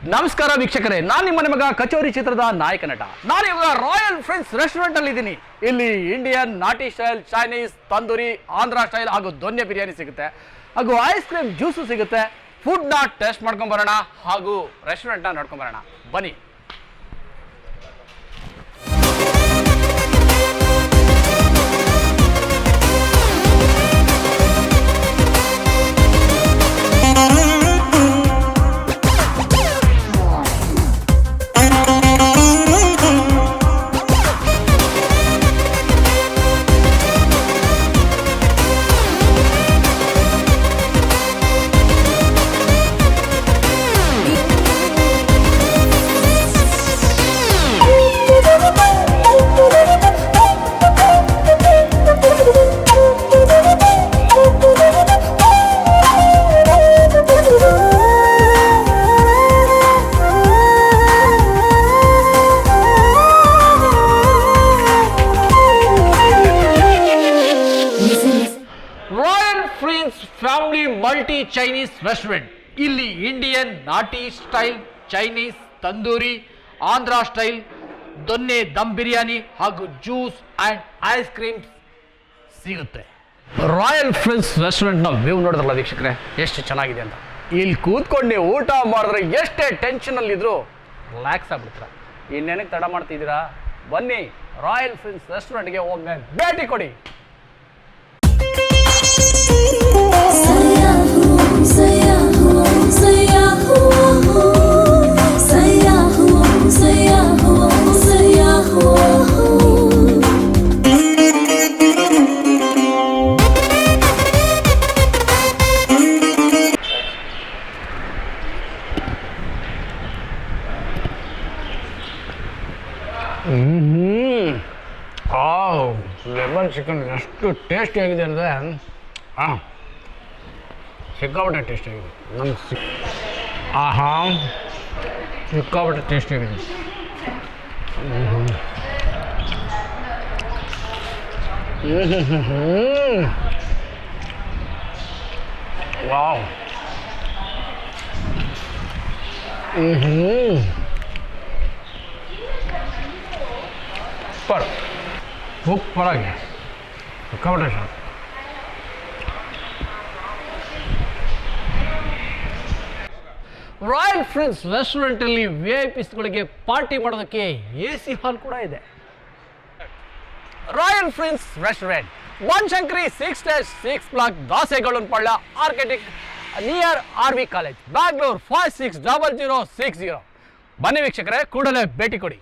ನಮಸ್ಕಾರ ವೀಕ್ಷಕರೇ, ನಾನು ನಿಮ್ಮ ಮಗ ಕಚೋರಿ ಚಿತ್ರದ ನಾಯಕ ನಟ. ನಾನಿವಾಗ ರಾಯಲ್ ಫ್ರೆಂಡ್ಸ್ ರೆಸ್ಟೋರೆಂಟ್ ಅಲ್ಲಿ ಇದ್ದೀನಿ. ಇಲ್ಲಿ ಇಂಡಿಯನ್, ನಾಟಿ style, Chinese, tandoori, Andhra style ಹಾಗೂ ದೊನ್ನೆ ಬಿರಿಯಾನಿ ಸಿಗುತ್ತೆ, ಹಾಗೂ ಐಸ್ ಕ್ರೀಮ್ ಜ್ಯೂಸು ಸಿಗುತ್ತೆ. ಫುಡ್ನ ಟೇಸ್ಟ್ ಮಾಡ್ಕೊಂಡ್ ಬರೋಣ ಹಾಗೂ ರೆಸ್ಟೋರೆಂಟ್ನ ನೋಡ್ಕೊಂಡ್ ಬರೋಣ, ಬನ್ನಿ. Family multi Chinese restaurant. ಇಲ್ಲಿ ಇಂಡಿಯನ್, ನಾಟಿ style, Chinese, tandoori, Andhra style, ದೊನ್ನೆ ದಮ್ ಬಿರಿಯಾನಿ ಹಾಗೂ ಜ್ಯೂಸ್ ಅಂಡ್ ಐಸ್ ಕ್ರೀಮ್ ಸಿಗುತ್ತೆ. ರಾಯಲ್ ಫ್ರೆಂಡ್ಸ್ ರೆಸ್ಟೋರೆಂಟ್ನ ವ್ಯೂ ನೋಡಿದ್ರಲ್ಲ ವೀಕ್ಷಕರೇ, ಎಷ್ಟು ಚೆನ್ನಾಗಿದೆ ಅಂತ. ಇಲ್ಲಿ ಕೂತ್ಕೊಂಡು ಊಟ ಮಾಡಿದ್ರೆ ಎಷ್ಟೇ ಟೆನ್ಷನಲ್ಲಿದ್ದರೂ ರಿಲ್ಯಾಕ್ಸ್ ಆಗ್ಬಿಡ್ತೀರ. ಇನ್ನೇನಕ್ಕೆ ತಡ ಮಾಡ್ತಿದ್ದೀರಾ? ಬನ್ನಿ, ರಾಯಲ್ ಫ್ರೆಂಡ್ಸ್ ರೆಸ್ಟೋರೆಂಟ್ಗೆ ಹೋಗಿ ಭೇಟಿ ಕೊಡಿ. ಲೆಮನ್ ಚಿಕನ್ ಎಷ್ಟು ಟೇಸ್ಟಿಯಾಗಿದೆ ಅಂದರೆ ಸಿಕ್ಕಾಪಟ್ಟೆ ಟೇಸ್ಟಿಯಾಗಿದೆ. ನಮ್ಗೆ ಸಿಕ್ಕಾಪಟ್ಟೆ ಟೇಸ್ಟಿಯಾಗಿದೆ. ವಾವ್, ಸೂಪರ್ ಆಗಿದೆ, ಸಿಕ್ಕಾಪಟ್ಟೆ ಸರ್. ರಾಯಲ್ ಫ್ರೆಂಡ್ಸ್ ರೆಸ್ಟೋರೆಂಟಲ್ಲಿ VIP ಪಾರ್ಟಿ ಮಾಡೋದಕ್ಕೆ AC ಹಾಲ್ ಕೂಡ ಇದೆ. Royal Friends restaurant, Banashankari 6-6 block, ದಾಸೆಗಳನ್ಪಳ್ಳ, architect near RV college, Bangalore 560060. ಬನ್ನಿ ವೀಕ್ಷಕರೇ, ಕೂಡಲೇ ಭೇಟಿ ಕೊಡಿ.